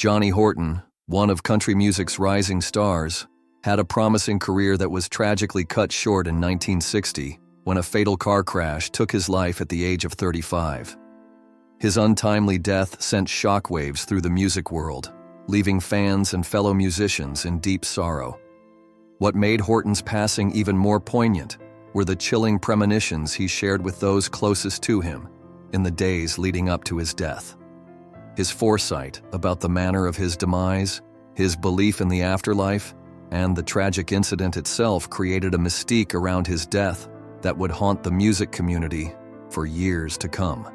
Johnny Horton, one of country music's rising stars, had a promising career that was tragically cut short in 1960 when a fatal car crash took his life at the age of 35. His untimely death sent shockwaves through the music world, leaving fans and fellow musicians in deep sorrow. What made Horton's passing even more poignant were the chilling premonitions he shared with those closest to him in the days leading up to his death. His foresight about the manner of his demise, his belief in the afterlife, and the tragic incident itself created a mystique around his death that would haunt the music community for years to come.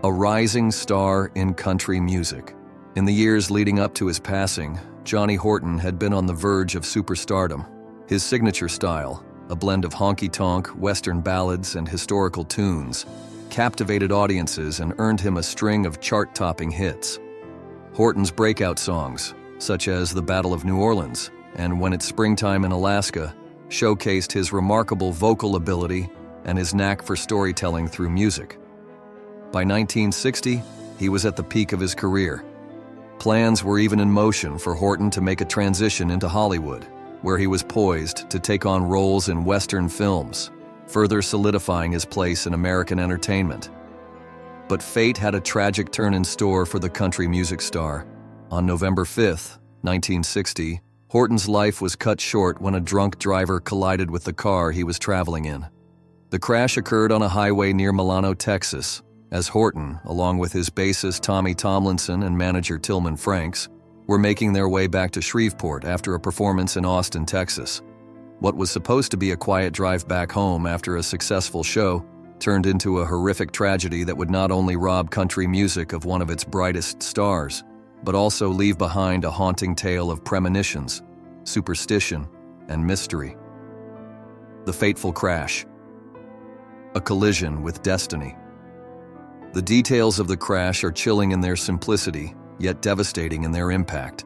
A rising star in country music. In the years leading up to his passing, Johnny Horton had been on the verge of superstardom. His signature style, a blend of honky-tonk, western ballads, and historical tunes, captivated audiences and earned him a string of chart-topping hits. Horton's breakout songs, such as The Battle of New Orleans and When It's Springtime in Alaska, showcased his remarkable vocal ability and his knack for storytelling through music. By 1960, he was at the peak of his career. Plans were even in motion for Horton to make a transition into Hollywood, where he was poised to take on roles in Western films, further solidifying his place in American entertainment. But fate had a tragic turn in store for the country music star. On November 5, 1960, Horton's life was cut short when a drunk driver collided with the car he was traveling in. The crash occurred on a highway near Milano, Texas, as Horton, along with his bassist Tommy Tomlinson and manager Tillman Franks, were making their way back to Shreveport after a performance in Austin, Texas. What was supposed to be a quiet drive back home after a successful show turned into a horrific tragedy that would not only rob country music of one of its brightest stars, but also leave behind a haunting tale of premonitions, superstition, and mystery. The fateful crash. A collision with destiny. The details of the crash are chilling in their simplicity, yet devastating in their impact.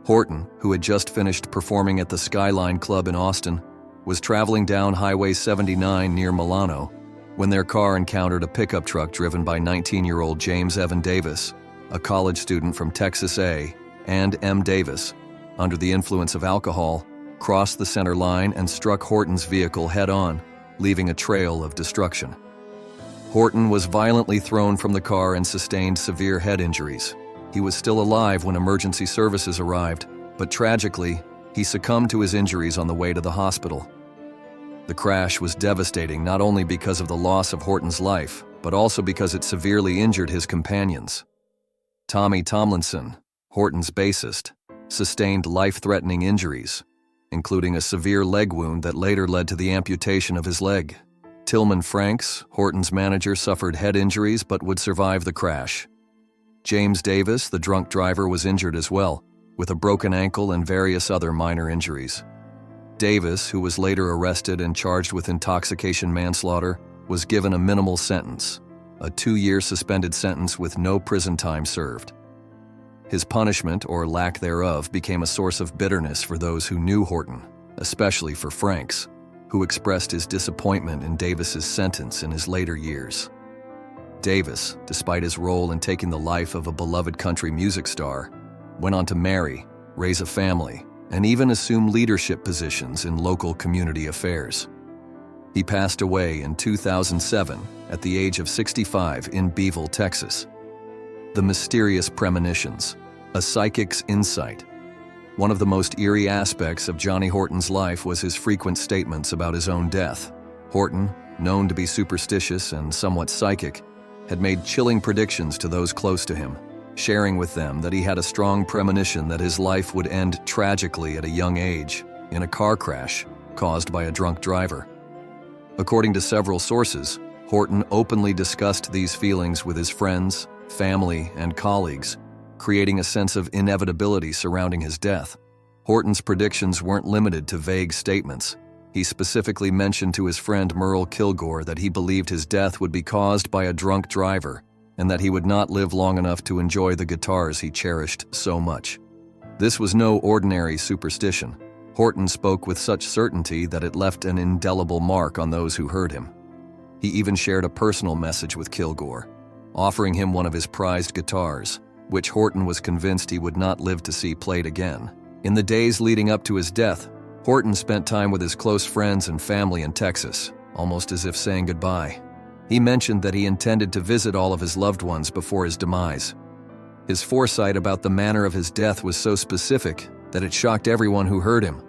Horton, who had just finished performing at the Skyline Club in Austin, was traveling down Highway 79 near Milano when their car encountered a pickup truck driven by 19-year-old James Evan Davis, a college student from Texas A, and M. Davis, under the influence of alcohol, crossed the center line and struck Horton's vehicle head-on, leaving a trail of destruction. Horton was violently thrown from the car and sustained severe head injuries. He was still alive when emergency services arrived, but tragically, he succumbed to his injuries on the way to the hospital. The crash was devastating not only because of the loss of Horton's life, but also because it severely injured his companions. Tommy Tomlinson, Horton's bassist, sustained life-threatening injuries, including a severe leg wound that later led to the amputation of his leg. Tillman Franks, Horton's manager, suffered head injuries but would survive the crash. James Davis, the drunk driver, was injured as well, with a broken ankle and various other minor injuries. Davis, who was later arrested and charged with intoxication manslaughter, was given a minimal sentence, a 2-year suspended sentence with no prison time served. His punishment, or lack thereof, became a source of bitterness for those who knew Horton, especially for Franks, who expressed his disappointment in Davis's sentence in his later years. Davis, despite his role in taking the life of a beloved country music star, went on to marry, raise a family, and even assume leadership positions in local community affairs. He passed away in 2007 at the age of 65 in Beeville, Texas. The mysterious premonitions, a psychic's insight. One of the most eerie aspects of Johnny Horton's life was his frequent statements about his own death. Horton, known to be superstitious and somewhat psychic, had made chilling predictions to those close to him, sharing with them that he had a strong premonition that his life would end tragically at a young age, in a car crash caused by a drunk driver. According to several sources, Horton openly discussed these feelings with his friends, family, and colleagues, creating a sense of inevitability surrounding his death. Horton's predictions weren't limited to vague statements. He specifically mentioned to his friend Merle Kilgore that he believed his death would be caused by a drunk driver and that he would not live long enough to enjoy the guitars he cherished so much. This was no ordinary superstition. Horton spoke with such certainty that it left an indelible mark on those who heard him. He even shared a personal message with Kilgore, offering him one of his prized guitars, which Horton was convinced he would not live to see played again. In the days leading up to his death, Horton spent time with his close friends and family in Texas, almost as if saying goodbye. He mentioned that he intended to visit all of his loved ones before his demise. His foresight about the manner of his death was so specific that it shocked everyone who heard him.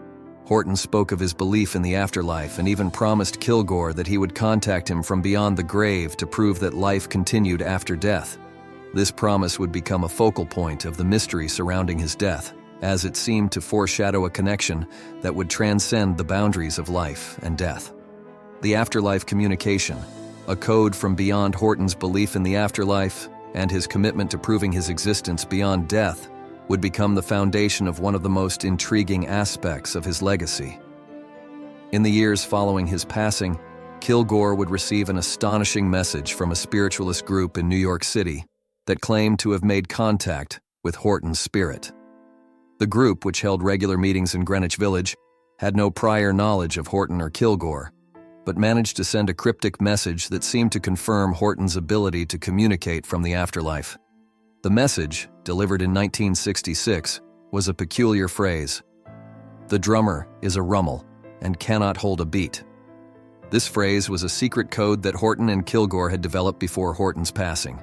Horton spoke of his belief in the afterlife and even promised Kilgore that he would contact him from beyond the grave to prove that life continued after death. This promise would become a focal point of the mystery surrounding his death, as it seemed to foreshadow a connection that would transcend the boundaries of life and death. The afterlife communication, a code from beyond Horton's belief in the afterlife and his commitment to proving his existence beyond death, would become the foundation of one of the most intriguing aspects of his legacy. In the years following his passing, Kilgore would receive an astonishing message from a spiritualist group in New York City that claimed to have made contact with Horton's spirit. The group, which held regular meetings in Greenwich Village, had no prior knowledge of Horton or Kilgore, but managed to send a cryptic message that seemed to confirm Horton's ability to communicate from the afterlife. The message, delivered in 1966, was a peculiar phrase: "The drummer is a rummel and cannot hold a beat." This phrase was a secret code that Horton and Kilgore had developed before Horton's passing.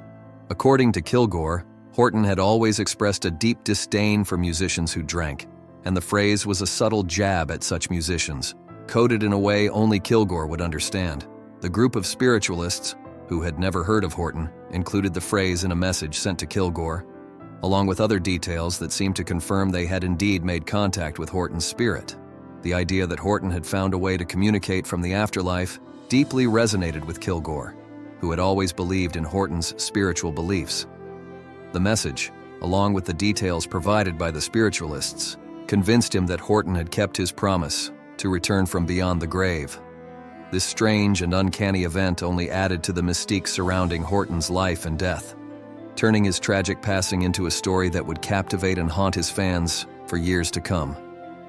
According to Kilgore, Horton had always expressed a deep disdain for musicians who drank, and the phrase was a subtle jab at such musicians, coded in a way only Kilgore would understand. The group of spiritualists, who had never heard of Horton, included the phrase in a message sent to Kilgore, along with other details that seemed to confirm they had indeed made contact with Horton's spirit. The idea that Horton had found a way to communicate from the afterlife deeply resonated with Kilgore, who had always believed in Horton's spiritual beliefs. The message, along with the details provided by the spiritualists, convinced him that Horton had kept his promise to return from beyond the grave. This strange and uncanny event only added to the mystique surrounding Horton's life and death, turning his tragic passing into a story that would captivate and haunt his fans for years to come.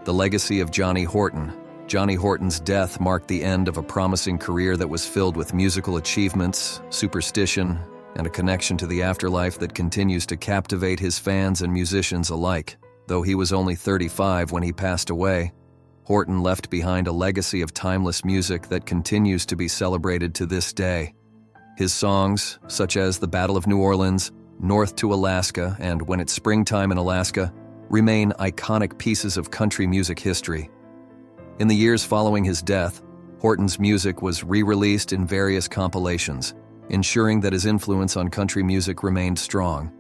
The legacy of Johnny Horton. Johnny Horton's death marked the end of a promising career that was filled with musical achievements, superstition, and a connection to the afterlife that continues to captivate his fans and musicians alike. Though he was only 35 when he passed away, Horton left behind a legacy of timeless music that continues to be celebrated to this day. His songs, such as The Battle of New Orleans, North to Alaska, and When It's Springtime in Alaska, remain iconic pieces of country music history. In the years following his death, Horton's music was re-released in various compilations, ensuring that his influence on country music remained strong.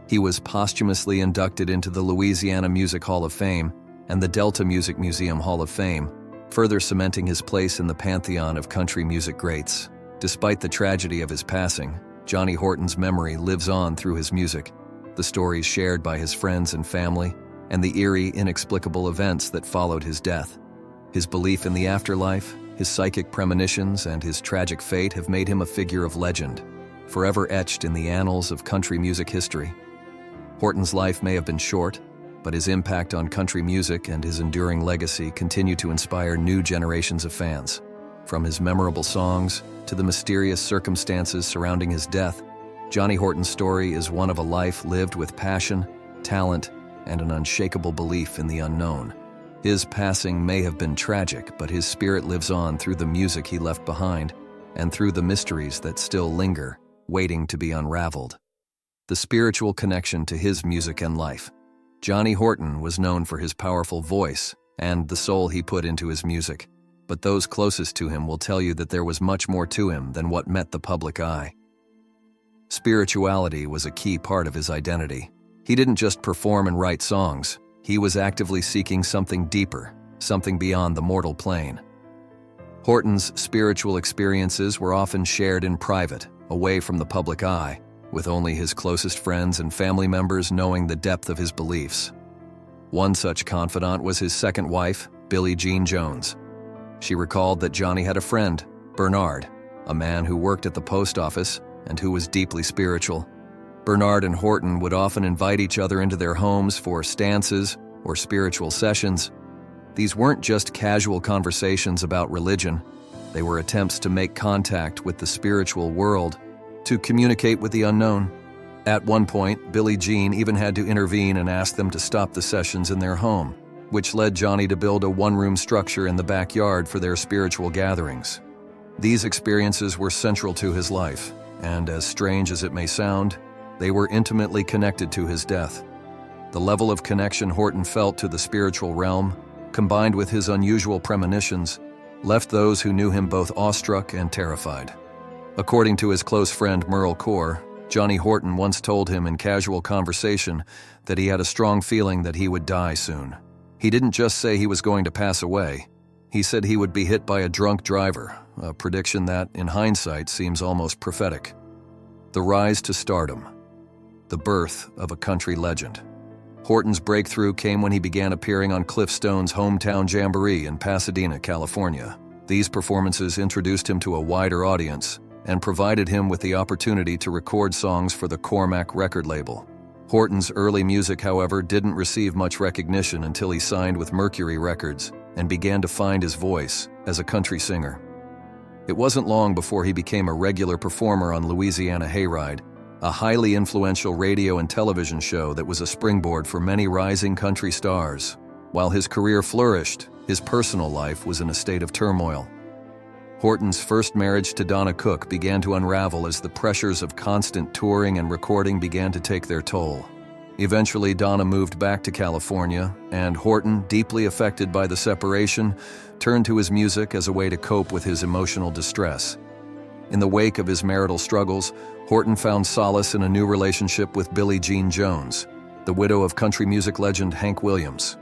He was posthumously inducted into the Louisiana Music Hall of Fame and the Delta Music Museum Hall of Fame, further cementing his place in the pantheon of country music greats. Despite the tragedy of his passing, Johnny Horton's memory lives on through his music, the stories shared by his friends and family, and the eerie, inexplicable events that followed his death. His belief in the afterlife, his psychic premonitions, and his tragic fate have made him a figure of legend, forever etched in the annals of country music history. Horton's life may have been short, but his impact on country music and his enduring legacy continue to inspire new generations of fans. From his memorable songs to the mysterious circumstances surrounding his death, Johnny Horton's story is one of a life lived with passion, talent, and an unshakable belief in the unknown. His passing may have been tragic, but his spirit lives on through the music he left behind and through the mysteries that still linger, waiting to be unraveled. The spiritual connection to his music and life. Johnny Horton was known for his powerful voice and the soul he put into his music, but those closest to him will tell you that there was much more to him than what met the public eye. Spirituality was a key part of his identity. He didn't just perform and write songs, he was actively seeking something deeper, something beyond the mortal plane. Horton's spiritual experiences were often shared in private, away from the public eye, with only his closest friends and family members knowing the depth of his beliefs. One such confidant was his second wife, Billie Jean Jones. She recalled that Johnny had a friend, Bernard, a man who worked at the post office and who was deeply spiritual. Bernard and Horton would often invite each other into their homes for stances or spiritual sessions. These weren't just casual conversations about religion. They were attempts to make contact with the spiritual world, to communicate with the unknown. At one point, Billie Jean even had to intervene and ask them to stop the sessions in their home, which led Johnny to build a one-room structure in the backyard for their spiritual gatherings. These experiences were central to his life, and as strange as it may sound, they were intimately connected to his death. The level of connection Horton felt to the spiritual realm, combined with his unusual premonitions, left those who knew him both awestruck and terrified. According to his close friend Merle Core, Johnny Horton once told him in casual conversation that he had a strong feeling that he would die soon. He didn't just say he was going to pass away. He said he would be hit by a drunk driver, a prediction that, in hindsight, seems almost prophetic. The rise to stardom. The birth of a country legend. Horton's breakthrough came when he began appearing on Cliff Stone's hometown jamboree in Pasadena, California. These performances introduced him to a wider audience and provided him with the opportunity to record songs for the Cormac record label. Horton's early music, however, didn't receive much recognition until he signed with Mercury Records and began to find his voice as a country singer. It wasn't long before he became a regular performer on Louisiana Hayride, a highly influential radio and television show that was a springboard for many rising country stars. While his career flourished, his personal life was in a state of turmoil. Horton's first marriage to Donna Cook began to unravel as the pressures of constant touring and recording began to take their toll. Eventually, Donna moved back to California, and Horton, deeply affected by the separation, turned to his music as a way to cope with his emotional distress. In the wake of his marital struggles, Horton found solace in a new relationship with Billie Jean Jones, the widow of country music legend Hank Williams.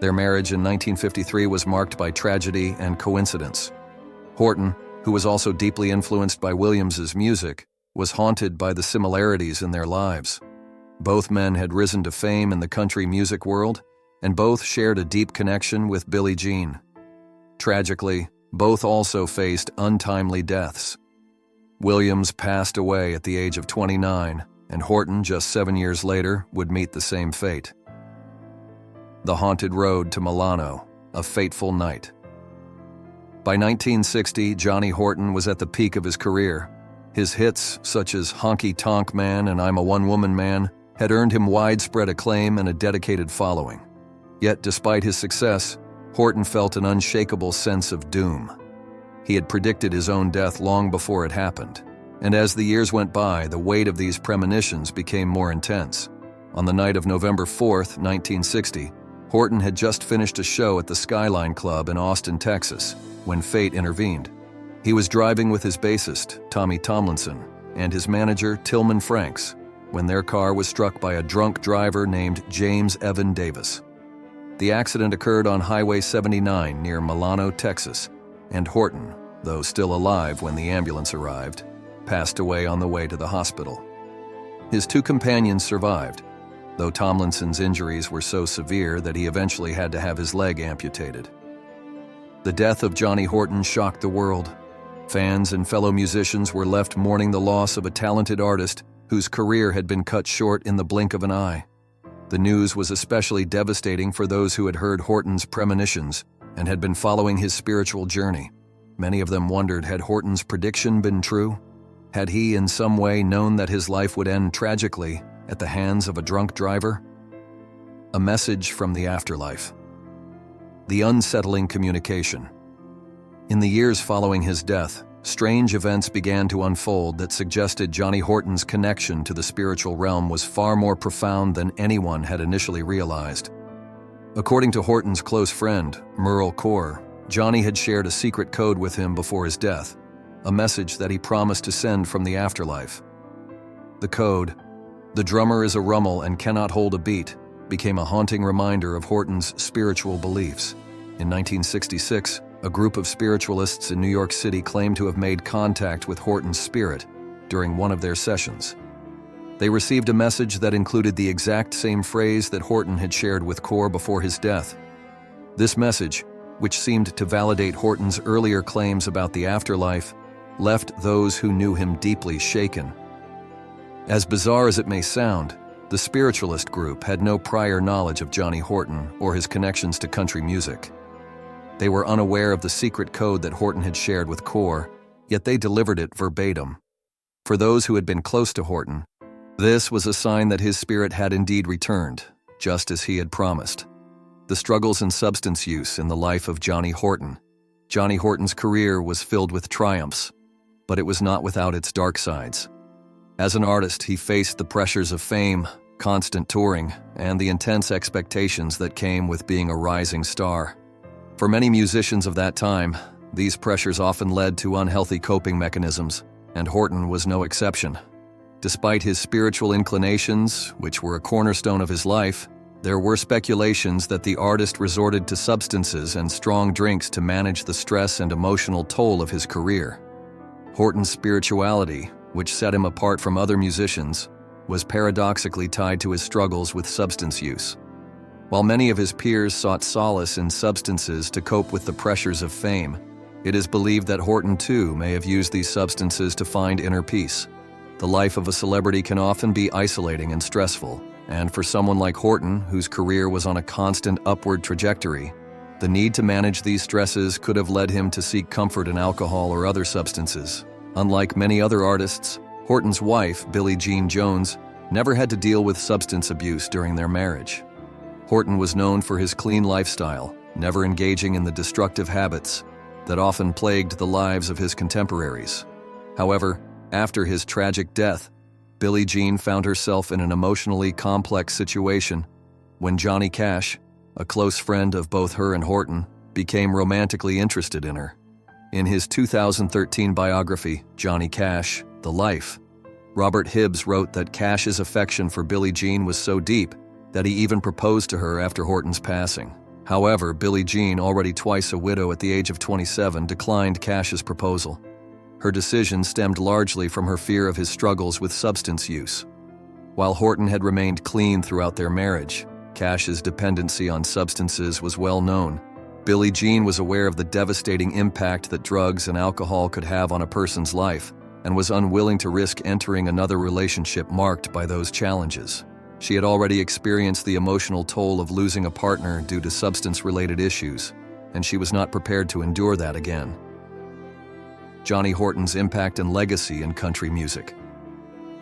Their marriage in 1953 was marked by tragedy and coincidence. Horton, who was also deeply influenced by Williams's music, was haunted by the similarities in their lives. Both men had risen to fame in the country music world, and both shared a deep connection with Billie Jean. Tragically, both also faced untimely deaths. Williams passed away at the age of 29, and Horton, just 7 years later, would meet the same fate. The Haunted Road to Milano, a Fateful Night. By 1960, Johnny Horton was at the peak of his career. His hits, such as Honky Tonk Man and I'm a One-Woman Man, had earned him widespread acclaim and a dedicated following. Yet, despite his success, Horton felt an unshakable sense of doom. He had predicted his own death long before it happened, and as the years went by, the weight of these premonitions became more intense. On the night of November 4th, 1960, Horton had just finished a show at the Skyline Club in Austin, Texas, when fate intervened. He was driving with his bassist, Tommy Tomlinson, and his manager, Tillman Franks, when their car was struck by a drunk driver named James Evan Davis. The accident occurred on Highway 79 near Milano, Texas, and Horton, though still alive when the ambulance arrived, passed away on the way to the hospital. His two companions survived, though Tomlinson's injuries were so severe that he eventually had to have his leg amputated. The death of Johnny Horton shocked the world. Fans and fellow musicians were left mourning the loss of a talented artist whose career had been cut short in the blink of an eye. The news was especially devastating for those who had heard Horton's premonitions and had been following his spiritual journey. Many of them wondered, had Horton's prediction been true? Had he in some way known that his life would end tragically at the hands of a drunk driver? A message from the afterlife. The unsettling communication. In the years following his death, strange events began to unfold that suggested Johnny Horton's connection to the spiritual realm was far more profound than anyone had initially realized. According to Horton's close friend, Merle Core, Johnny had shared a secret code with him before his death, a message that he promised to send from the afterlife. The code, "The drummer is a rummel and cannot hold a beat," became a haunting reminder of Horton's spiritual beliefs. In 1966, a group of spiritualists in New York City claimed to have made contact with Horton's spirit during one of their sessions. They received a message that included the exact same phrase that Horton had shared with Core before his death. This message, which seemed to validate Horton's earlier claims about the afterlife, left those who knew him deeply shaken. As bizarre as it may sound, the spiritualist group had no prior knowledge of Johnny Horton or his connections to country music. They were unaware of the secret code that Horton had shared with Core, yet they delivered it verbatim. For those who had been close to Horton, This was a sign that his spirit had indeed returned, just as he had promised. The struggles and substance use in the life of Johnny Horton. Johnny Horton's career was filled with triumphs, but it was not without its dark sides. As an artist, he faced the pressures of fame, constant touring, and the intense expectations that came with being a rising star. For many musicians of that time, these pressures often led to unhealthy coping mechanisms, and Horton was no exception. Despite his spiritual inclinations, which were a cornerstone of his life, there were speculations that the artist resorted to substances and strong drinks to manage the stress and emotional toll of his career. Horton's spirituality, which set him apart from other musicians, was paradoxically tied to his struggles with substance use. While many of his peers sought solace in substances to cope with the pressures of fame, it is believed that Horton too may have used these substances to find inner peace. The life of a celebrity can often be isolating and stressful, and for someone like Horton, whose career was on a constant upward trajectory, the need to manage these stresses could have led him to seek comfort in alcohol or other substances. Unlike many other artists, Horton's wife, Billie Jean Jones, never had to deal with substance abuse during their marriage. Horton was known for his clean lifestyle, never engaging in the destructive habits that often plagued the lives of his contemporaries. However, after his tragic death, Billie Jean found herself in an emotionally complex situation when Johnny Cash, a close friend of both her and Horton, became romantically interested in her. In his 2013 biography, Johnny Cash, The Life, Robert Hibbs wrote that Cash's affection for Billie Jean was so deep that he even proposed to her after Horton's passing. However, Billie Jean, already twice a widow at the age of 27, declined Cash's proposal. Her decision stemmed largely from her fear of his struggles with substance use. While Horton had remained clean throughout their marriage, Cash's dependency on substances was well known. Billie Jean was aware of the devastating impact that drugs and alcohol could have on a person's life, and was unwilling to risk entering another relationship marked by those challenges. She had already experienced the emotional toll of losing a partner due to substance-related issues, and she was not prepared to endure that again. Johnny Horton's impact and legacy in country music.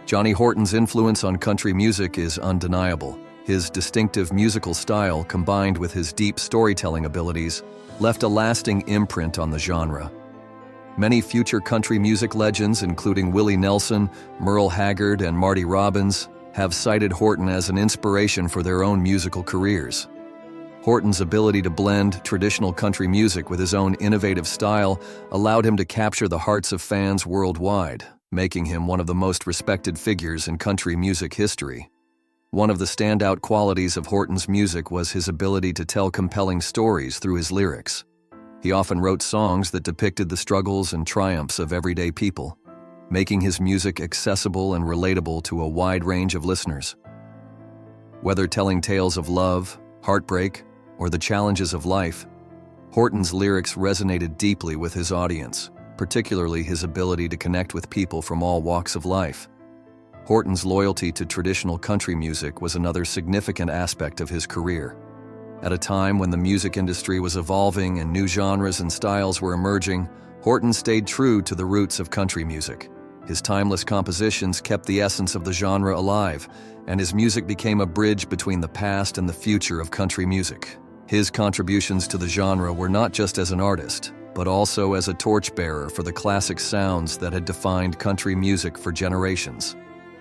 Johnny Horton's influence on country music is undeniable. His distinctive musical style, combined with his deep storytelling abilities, left a lasting imprint on the genre. Many future country music legends, including Willie Nelson, Merle Haggard, and Marty Robbins, have cited Horton as an inspiration for their own musical careers. Horton's ability to blend traditional country music with his own innovative style allowed him to capture the hearts of fans worldwide, making him one of the most respected figures in country music history. One of the standout qualities of Horton's music was his ability to tell compelling stories through his lyrics. He often wrote songs that depicted the struggles and triumphs of everyday people, making his music accessible and relatable to a wide range of listeners. Whether telling tales of love, heartbreak, or the challenges of life, Horton's lyrics resonated deeply with his audience, particularly his ability to connect with people from all walks of life. Horton's loyalty to traditional country music was another significant aspect of his career. At a time when the music industry was evolving and new genres and styles were emerging, Horton stayed true to the roots of country music. His timeless compositions kept the essence of the genre alive, and his music became a bridge between the past and the future of country music. His contributions to the genre were not just as an artist, but also as a torchbearer for the classic sounds that had defined country music for generations.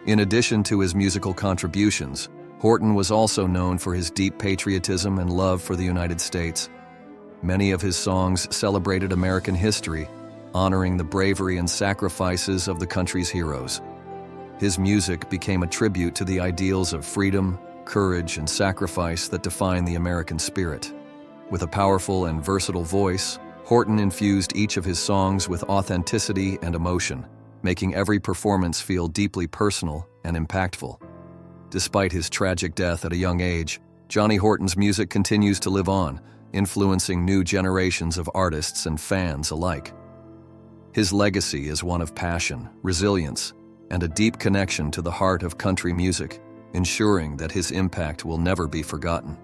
In addition to his musical contributions, Horton was also known for his deep patriotism and love for the United States. Many of his songs celebrated American history, honoring the bravery and sacrifices of the country's heroes. His music became a tribute to the ideals of freedom, courage, and sacrifice that define the American spirit. With a powerful and versatile voice, Horton infused each of his songs with authenticity and emotion, making every performance feel deeply personal and impactful. Despite his tragic death at a young age, Johnny Horton's music continues to live on, influencing new generations of artists and fans alike. His legacy is one of passion, resilience, and a deep connection to the heart of country music, ensuring that his impact will never be forgotten.